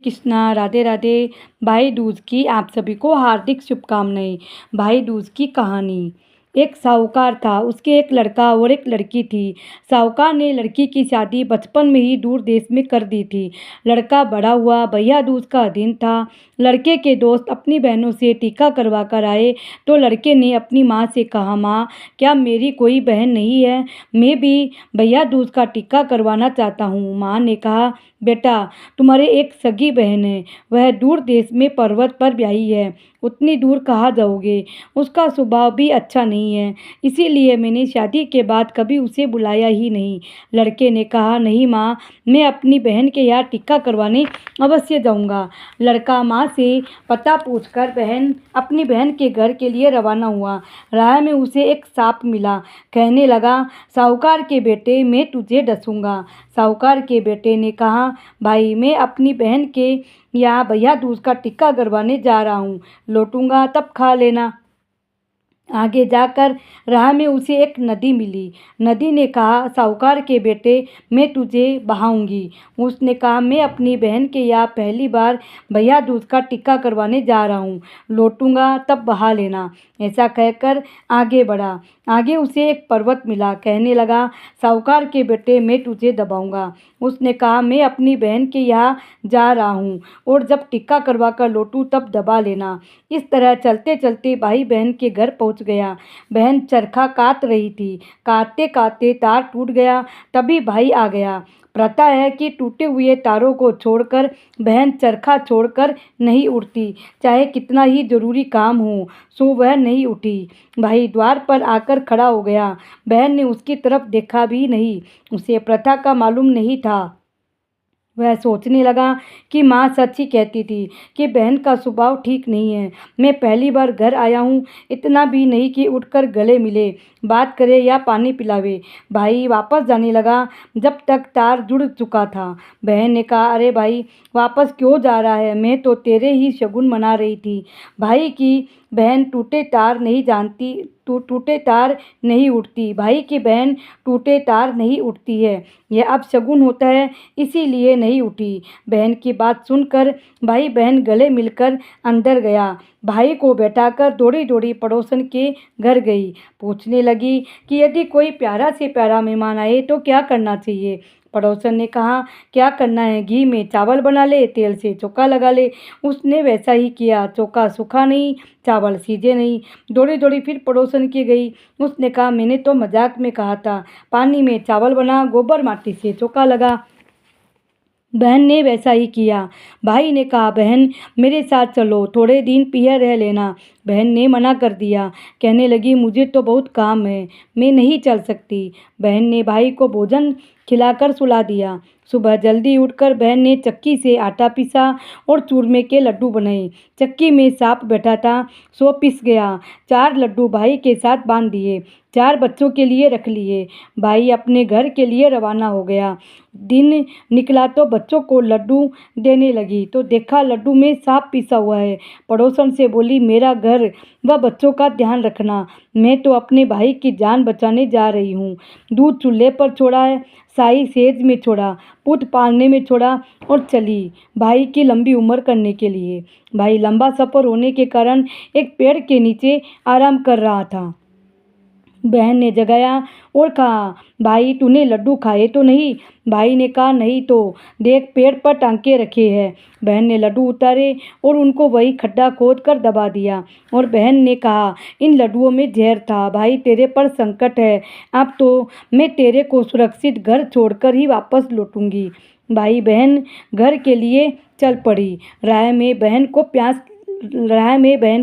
कृष्णा राधे राधे। भाई दूज की आप सभी को हार्दिक शुभकामनाएं। भाई दूज की कहानी। एक साहूकार था, उसके एक लड़का और एक लड़की थी। साहूकार ने लड़की की शादी बचपन में ही दूर देश में कर दी थी। लड़का बड़ा हुआ, भैया दूज का दिन था। लड़के के दोस्त अपनी बहनों से टीका करवा कर आए तो लड़के ने अपनी माँ से कहा, माँ क्या मेरी कोई बहन नहीं है? मैं भी भैया दूज का टीका करवाना चाहता हूँ। माँ ने कहा, बेटा तुम्हारे एक सगी बहन है, वह दूर देश में पर्वत पर ब्याही है, उतनी दूर कहाँ जाओगे? उसका स्वभाव भी अच्छा नहीं है, इसीलिए मैंने शादी के बाद कभी उसे बुलाया ही नहीं। लड़के ने कहा, नहीं माँ, मैं अपनी बहन के यहाँ टीका करवाने अवश्य जाऊँगा। लड़का माँ से पता पूछकर अपनी बहन के घर के लिए रवाना हुआ। राह में उसे एक सांप मिला। कहने लगा, साहूकार के बेटे मैं तुझे डसूंगा। साहूकार के बेटे ने कहा, भाई मैं अपनी बहन के यहाँ भैया दूज का टीका करवाने जा रहा हूँ, लौटूंगा तब खा लेना। आगे जाकर राह में उसे एक नदी मिली। नदी ने कहा, साहूकार के बेटे मैं तुझे बहाऊंगी। उसने कहा, मैं अपनी बहन के यहाँ पहली बार भैया दूज का टीका करवाने जा रहा हूँ, लौटूंगा तब बहा लेना। ऐसा कहकर आगे बढ़ा। आगे उसे एक पर्वत मिला। कहने लगा, साहूकार के बेटे मैं तुझे दबाऊंगा। उसने कहा, मैं अपनी बहन के यहाँ जा रहा हूँ और जब टीका करवा कर लौटूँ तब दबा लेना। इस तरह चलते चलते भाई बहन के घर पहुँच गया। बहन चरखा काट रही थी। काटते काटते तार टूट गया। तभी भाई आ गया। प्रथा है कि टूटे हुए तारों को छोड़कर बहन चरखा छोड़कर नहीं उठती, चाहे कितना ही जरूरी काम हो। सो वह नहीं उठी। भाई द्वार पर आकर खड़ा हो गया। बहन ने उसकी तरफ देखा भी नहीं। उसे प्रथा का मालूम नहीं था। वह सोचने लगा कि माँ सच ही कहती थी कि बहन का स्वभाव ठीक नहीं है। मैं पहली बार घर आया हूँ, इतना भी नहीं कि उठकर गले मिले, बात करे या पानी पिलावे। भाई वापस जाने लगा जब तक तार जुड़ चुका था। बहन ने कहा, अरे भाई वापस क्यों जा रहा है? मैं तो तेरे ही शगुन मना रही थी। भाई की बहन टूटे तार नहीं जानती, टूटे तार नहीं उठती। भाई की बहन टूटे तार नहीं उठती है, यह अब शगुन होता है, इसीलिए नहीं उठी। बहन की बात सुनकर भाई बहन गले मिलकर अंदर गया। भाई को बैठाकर दौड़ी दौड़ी पड़ोसन के घर गई। पूछने लगी कि यदि कोई प्यारा से प्यारा मेहमान आए तो क्या करना चाहिए? पड़ोसन ने कहा, क्या करना है, घी में चावल बना ले, तेल से चोखा लगा ले। उसने वैसा ही किया। चोखा सूखा नहीं, चावल सीजे नहीं। दौड़ी दौड़ी फिर पड़ोसन के गई। उसने कहा, मैंने तो मजाक में कहा था, पानी में चावल बना, गोबर माटी से चोखा लगा। बहन ने वैसा ही किया। भाई ने कहा, बहन मेरे साथ चलो, थोड़े दिन पिया रह लेना। बहन ने मना कर दिया। कहने लगी, मुझे तो बहुत काम है, मैं नहीं चल सकती। बहन ने भाई को भोजन खिलाकर सुला दिया। सुबह जल्दी उठकर बहन ने चक्की से आटा पीसा और चूरमे के लड्डू बनाए। चक्की में सांप बैठा था, सो पिस गया। 4 लड्डू भाई के साथ बांध दिए, 4 बच्चों के लिए रख लिए। भाई अपने घर के लिए रवाना हो गया। दिन निकला तो बच्चों को लड्डू देने लगी तो देखा लड्डू में सांप पिसा हुआ है। पड़ोसन से बोली, मेरा घर व बच्चों का ध्यान रखना, मैं तो अपने भाई की जान बचाने जा रही हूँ। दूध चूल्हे पर छोड़ा है, साई सेज में छोड़ा, पुत पालने में छोड़ा और चली भाई की लंबी उम्र करने के लिए। भाई लंबा सफ़र होने के कारण एक पेड़ के नीचे आराम कर रहा था। बहन ने जगाया और कहा, भाई तूने लड्डू खाए तो नहीं? भाई ने कहा, नहीं तो देख पेड़ पर टांके रखे हैं। बहन ने लड्डू उतारे और उनको वही खड्डा खोद कर दबा दिया और बहन ने कहा, इन लड्डुओं में जहर था। भाई तेरे पर संकट है, अब तो मैं तेरे को सुरक्षित घर छोड़कर ही वापस लौटूंगी। भाई बहन घर के लिए चल पड़ी। राह में बहन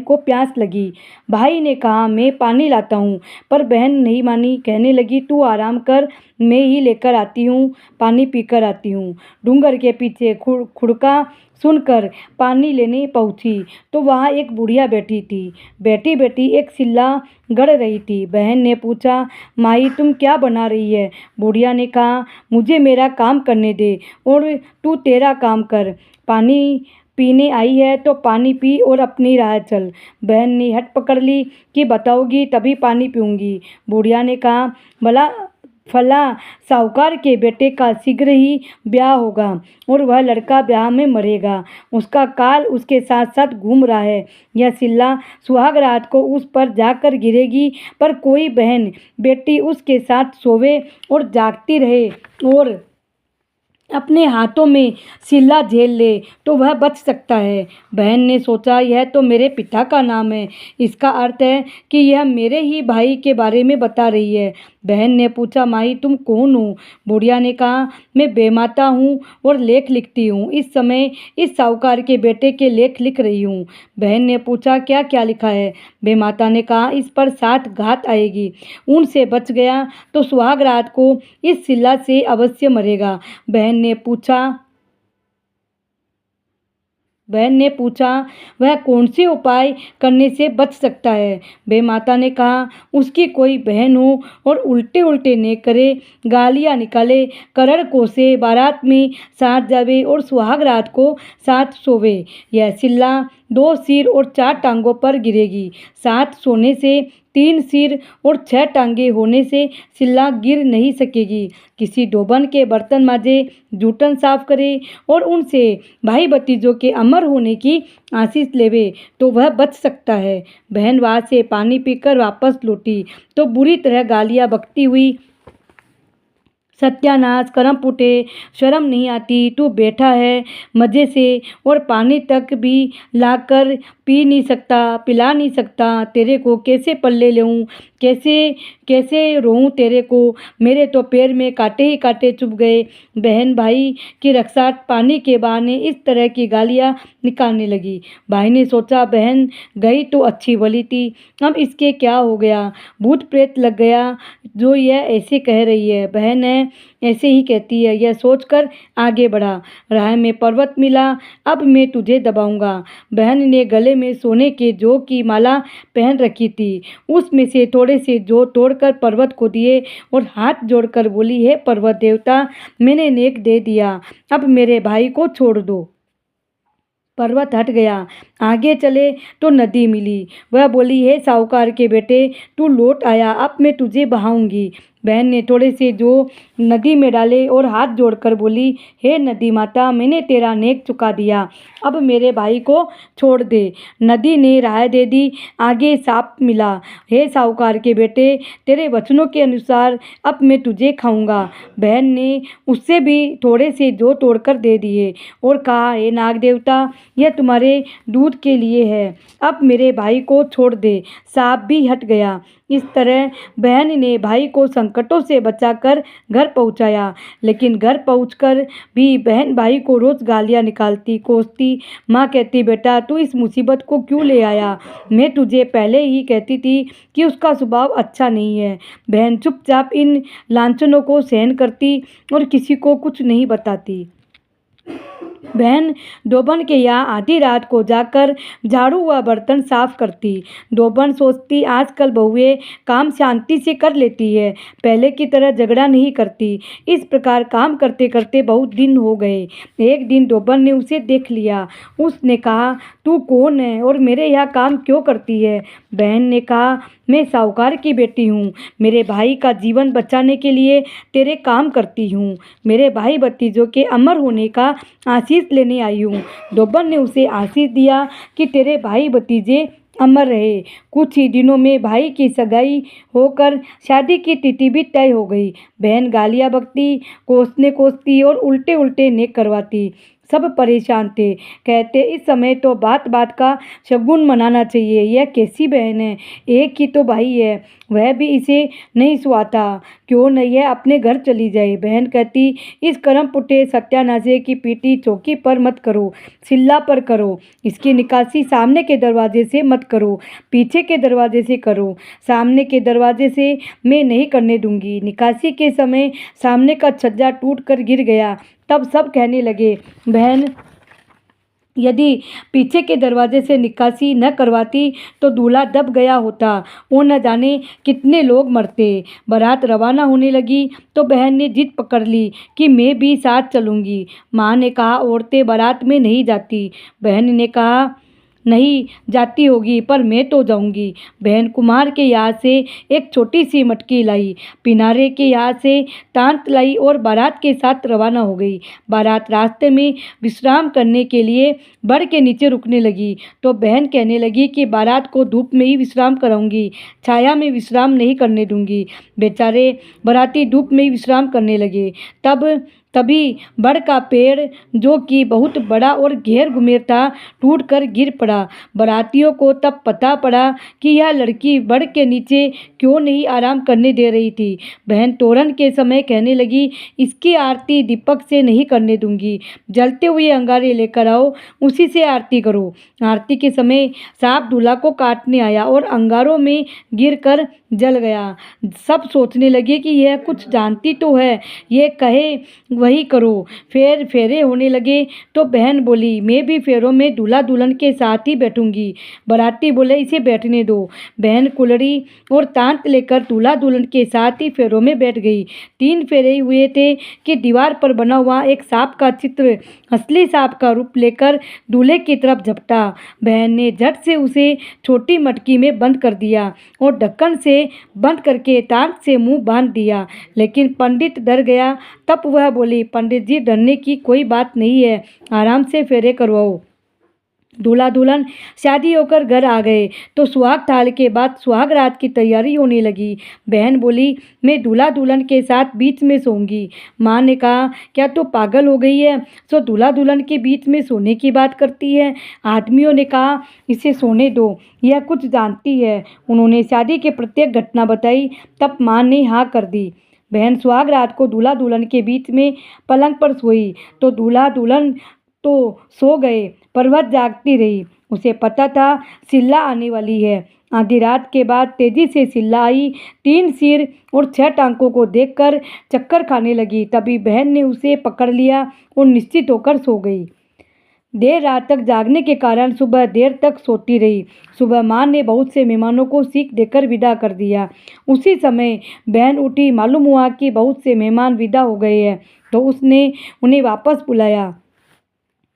को प्यास लगी। भाई ने कहा, मैं पानी लाता हूँ, पर बहन नहीं मानी। कहने लगी, तू आराम कर, मैं ही लेकर आती हूँ, पानी पीकर आती हूँ। डूंगर के पीछे खुड़का सुनकर पानी लेने पहुँची तो वहाँ एक बुढ़िया बैठी थी। बैठी बैठी एक सिल्ला गड़ रही थी। बहन ने पूछा, माई तुम क्या बना रही है? बुढ़िया ने कहा, मुझे मेरा काम करने दे और तू तेरा काम कर। पानी पीने आई है तो पानी पी और अपनी राह चल। बहन ने हट पकड़ ली कि बताओगी तभी पानी पीऊँगी। बुढ़िया ने कहा, भला फला साहूकार के बेटे का शीघ्र ही ब्याह होगा और वह लड़का ब्याह में मरेगा। उसका काल उसके साथ साथ घूम रहा है। यह सिल्ला सुहाग रात को उस पर जाकर गिरेगी, पर कोई बहन बेटी उसके साथ सोवे और जागती रहे और अपने हाथों में सिल्ला झेल ले तो वह बच सकता है। बहन ने सोचा, यह तो मेरे पिता का नाम है, इसका अर्थ है कि यह मेरे ही भाई के बारे में बता रही है। बहन ने पूछा, माई तुम कौन हो? बुढ़िया ने कहा, मैं बेमाता हूँ और लेख लिखती हूँ। इस समय इस साहूकार के बेटे के लेख लिख रही हूँ। बहन ने पूछा, क्या क्या लिखा है? बेमाता ने कहा, इस पर 60 घात आएगी। उनसे बच गया तो सुहाग रात को इस सिल्ला से अवश्य मरेगा। बहन ने पूछा, वह कौन से उपाय करने से बच सकता है? बेमाता ने कहा, उसकी कोई बहन हो और उल्टे उल्टे नेक करे, गालियाँ निकाले, करड़ कोसे, बारात में साथ जावे और सुहाग रात को साथ सोवे। यह सिल्ला 2 सिर और 4 टांगों पर गिरेगी। 7 सोने से 3 सिर और 6 टांगे होने से सिल्ला गिर नहीं सकेगी। किसी डोबन के बर्तन माजे, जूठन साफ करे और उनसे भाई भतीजों के अमर होने की आशीष लेवे तो वह बच सकता है। बहन वहाँ से पानी पीकर वापस लौटी तो बुरी तरह गालियाँ बकती हुई, सत्यानाश, करम फूटे, शर्म नहीं आती, तू बैठा है मज़े से और पानी तक भी लाकर पी नहीं सकता, पिला नहीं सकता, तेरे को कैसे पल्ले लूँ, कैसे कैसे रोऊँ तेरे को, मेरे तो पैर में कांटे ही कांटे चुभ गए। बहन भाई की रक्षा पाने के बहाने इस तरह की गालियाँ निकालने लगी। भाई ने सोचा, बहन गई तो अच्छी भली थी, अब इसके क्या हो गया? भूत प्रेत लग गया जो यह ऐसे कह रही है? बहन है ऐसे ही कहती है। यह सोचकर आगे बढ़ा। राह में पर्वत मिला, अब मैं तुझे दबाऊंगा। बहन ने गले में सोने के जौ की माला पहन रखी थी, उसमें से थोड़े से जौ तोड़कर पर्वत को दिए और हाथ जोड़कर बोली, हे पर्वत देवता, मैंने नेक दे दिया, अब मेरे भाई को छोड़ दो। पर्वत हट गया। आगे चले तो नदी मिली। वह बोली, हे साहूकार के बेटे, तू लौट आया, अब मैं तुझे बहाऊंगी। बहन ने थोड़े से जो नदी में डाले और हाथ जोड़कर बोली, हे नदी माता, मैंने तेरा नेक चुका दिया, अब मेरे भाई को छोड़ दे। नदी ने राह दे दी। आगे सांप मिला। हे साहूकार के बेटे, तेरे वचनों के अनुसार अब मैं तुझे खाऊंगा। बहन ने उससे भी थोड़े से जौ तोड़कर दे दिए और कहा, हे नाग देवता, यह तुम्हारे दूध के लिए है, अब मेरे भाई को छोड़ दे। सांप भी हट गया। इस तरह बहन ने भाई को संकटों से बचाकर घर पहुंचाया। लेकिन घर पहुंचकर भी बहन भाई को रोज गालियां निकालती, कोसती। माँ कहती, बेटा तू इस मुसीबत को क्यों ले आया? मैं तुझे पहले ही कहती थी कि उसका स्वभाव अच्छा नहीं है। बहन चुपचाप इन लांछनों को सहन करती और किसी को कुछ नहीं बताती। बहन डोबन के यहाँ आधी रात को जाकर झाड़ू व बर्तन साफ करती। डोबन सोचती, आजकल बहुएं काम शांति से कर लेती है, पहले की तरह झगड़ा नहीं करती। इस प्रकार काम करते करते बहुत दिन हो गए। एक दिन डोबन ने उसे देख लिया। उसने कहा, तू कौन है और मेरे यहाँ काम क्यों करती है? बहन ने कहा, मैं साहूकार की बेटी हूँ, मेरे भाई का जीवन बचाने के लिए तेरे काम करती हूँ, मेरे भाई भतीजों के अमर होने का आशीष लेने आई हूँ। डोबन ने उसे आशीष दिया कि तेरे भाई भतीजे अमर रहे। कुछ ही दिनों में भाई की सगाई होकर शादी की तिथि भी तय हो गई। बहन गालियाँ बकती, कोसती और उल्टे उल्टे नेक करवाती। सब परेशान थे, कहते, इस समय तो बात बात का शगुन मनाना चाहिए। यह कैसी बहन है, एक ही तो भाई है, वह भी इसे नहीं सुहाता, क्यों न यह अपने घर चली जाए। बहन कहती, इस कर्म पुटे सत्यानाशे की पीटी चौकी पर मत करो, सिल्ला पर करो। इसकी निकासी सामने के दरवाजे से मत करो, पीछे के दरवाजे से करो। सामने के दरवाजे से मैं नहीं करने दूंगी। निकासी के समय सामने का छज्जा टूट कर गिर गया। तब सब कहने लगे, बहन यदि पीछे के दरवाजे से निकासी न करवाती तो दूल्हा दब गया होता और न जाने कितने लोग मरते। बारात रवाना होने लगी तो बहन ने जिद पकड़ ली कि मैं भी साथ चलूँगी। माँ ने कहा, औरतें बारात में नहीं जाती। बहन ने कहा, नहीं जाती होगी, पर मैं तो जाऊंगी। बहन कुम्हार के यहाँ से एक छोटी सी मटकी लाई, पिनारे के यहाँ से तांत लाई और बारात के साथ रवाना हो गई। बारात रास्ते में विश्राम करने के लिए बड़ के नीचे रुकने लगी तो बहन कहने लगी कि बारात को धूप में ही विश्राम कराऊंगी, छाया में विश्राम नहीं करने दूंगी। बेचारे बाराती धूप में ही विश्राम करने लगे। तभी बड़ का पेड़, जो कि बहुत बड़ा और घेर घुमेर था, टूटकर गिर पड़ा। बारातियों को तब पता पड़ा कि यह लड़की बड़ के नीचे क्यों नहीं आराम करने दे रही थी। बहन तोरण के समय कहने लगी, इसकी आरती दीपक से नहीं करने दूंगी, जलते हुए अंगारे लेकर आओ, उसी से आरती करो। आरती के समय सांप दूल्हा को काटने आया और अंगारों में गिरकर जल गया। सब सोचने लगे कि यह कुछ जानती तो है, ये कहे वही करो। फिर फेरे होने लगे तो बहन बोली, मैं भी फेरों में दूल्हा दुल्हन के साथ ही बैठूंगी। बाराती बोले, इसे बैठने दो। बहन कुल्हड़ी और तांत लेकर दूल्हा दुल्हन के साथ ही फेरों में बैठ गई। 3 फेरे हुए थे कि दीवार पर बना हुआ एक सांप का चित्र असली सांप का रूप लेकर दूल्हे की तरफ झपटा। बहन ने झट से उसे छोटी मटकी में बंद कर दिया और ढक्कन से बंद करके तांत से मुंह बांध दिया। लेकिन पंडित डर गया। तब वह बोली, पंडित जी, डरने की कोई बात नहीं है, आराम से फेरे करवाओ। दूल्हा दुल्हन शादी होकर घर आ गए तो सुहाग थाल के बाद सुहाग रात की तैयारी होने लगी। बहन बोली, मैं दूल्हा दुल्हन के साथ बीच में सोऊंगी। माँ ने कहा, क्या तो पागल हो गई है, सो दूल्हा दुल्हन के बीच में सोने की बात करती है। आदमियों ने कहा, इसे सोने दो, यह कुछ जानती है। उन्होंने शादी की प्रत्येक घटना बताई। तब माँ ने हाँ कर दी। बहन सुहाग रात को दूल्हा दुल्हन के बीच में पलंग पर सोई तो दूल्हा दुल्हन तो सो गए, पर वह जागती रही। उसे पता था सिल्ला आने वाली है। आधी रात के बाद तेजी से सिल्ला आई। 3 सिर और 6 टांकों को देखकर चक्कर खाने लगी। तभी बहन ने उसे पकड़ लिया और निश्चित होकर सो गई। देर रात तक जागने के कारण सुबह देर तक सोती रही। सुबह माँ ने बहुत से मेहमानों को सीख देकर विदा कर दिया। उसी समय बहन उठी। मालूम हुआ कि बहुत से मेहमान विदा हो गए हैं, तो उसने उन्हें वापस बुलाया।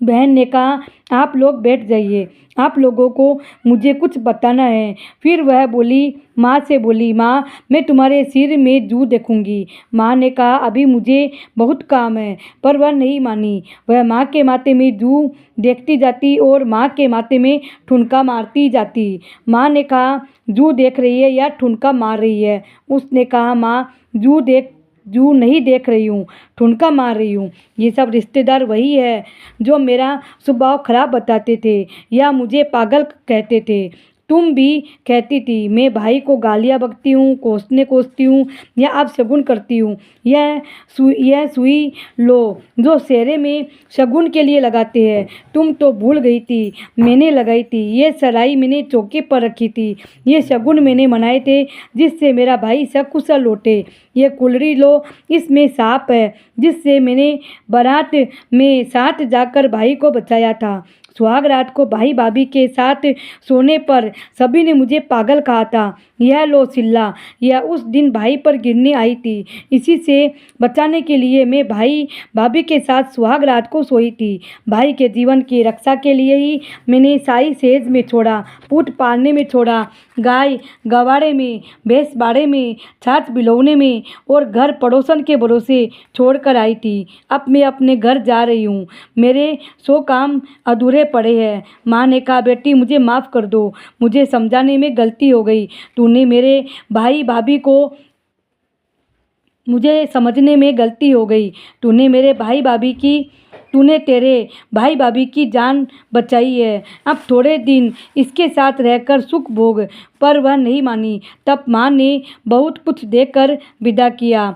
बहन ने कहा, आप लोग बैठ जाइए, आप लोगों को मुझे कुछ बताना है। फिर वह बोली, माँ से बोली, माँ, मैं तुम्हारे सिर में जूं देखूंगी। माँ ने कहा, अभी मुझे बहुत काम है, पर वह नहीं मानी। वह माँ के माथे में जूं देखती जाती और माँ के माथे में ठुनका मारती जाती। माँ ने कहा, जूं देख रही है या ठुनका मार रही है? उसने कहा, माँ, जूं नहीं देख रही हूँ, ठुनका मार रही हूँ। ये सब रिश्तेदार वही है जो मेरा स्वभाव खराब बताते थे या मुझे पागल कहते थे। तुम भी कहती थी मैं भाई को गालियाँ बकती हूँ, कोसती हूँ या अब शगुन करती हूँ। यह सुई लो जो सेहरे में शगुन के लिए लगाते हैं, तुम तो भूल गई थी, मैंने लगाई थी। ये सराई मैंने चौके पर रखी थी। ये शगुन मैंने मनाए थे जिससे मेरा भाई सकुशल लौटे। ये कुल्हड़ी लो, इसमें सांप है जिससे मैंने बारात में साथ जाकर भाई को बचाया था। सुहाग रात को भाई भाभी के साथ सोने पर सभी ने मुझे पागल कहा था। यह लो सिल्ला, यह उस दिन भाई पर गिरने आई थी। इसी से बचाने के लिए मैं भाई भाभी के साथ सुहाग रात को सोई थी। भाई के जीवन की रक्षा के लिए ही मैंने साई सेज में छोड़ा, ऊँट पालने में छोड़ा, गाय गवाड़े में, भैंस बाड़े में, छाछ बिलौने में और घर पड़ोसन के भरोसे छोड़कर आई थी। अब मैं अपने घर जा रही हूँ, मेरे 100 काम अधूरे पड़े हैं। माँ ने कहा, बेटी, मुझे माफ़ कर दो, मुझे समझाने में गलती हो गई। तूने मेरे भाई भाभी को मुझे समझने में गलती हो गई। तूने तेरे भाई भाभी की जान बचाई है। अब थोड़े दिन इसके साथ रहकर सुख भोग। पर वह नहीं मानी। तब माँ ने बहुत कुछ देकर विदा किया।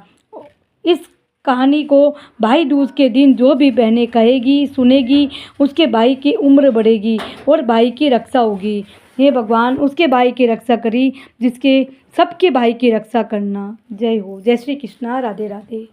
इस कहानी को भाई दूज के दिन जो भी बहनें कहेगी, सुनेगी, उसके भाई की उम्र बढ़ेगी और भाई की रक्षा होगी। हे भगवान, उसके भाई की रक्षा करी जिसके सबके भाई की रक्षा करना। जय हो। जय श्री कृष्णा। राधे राधे।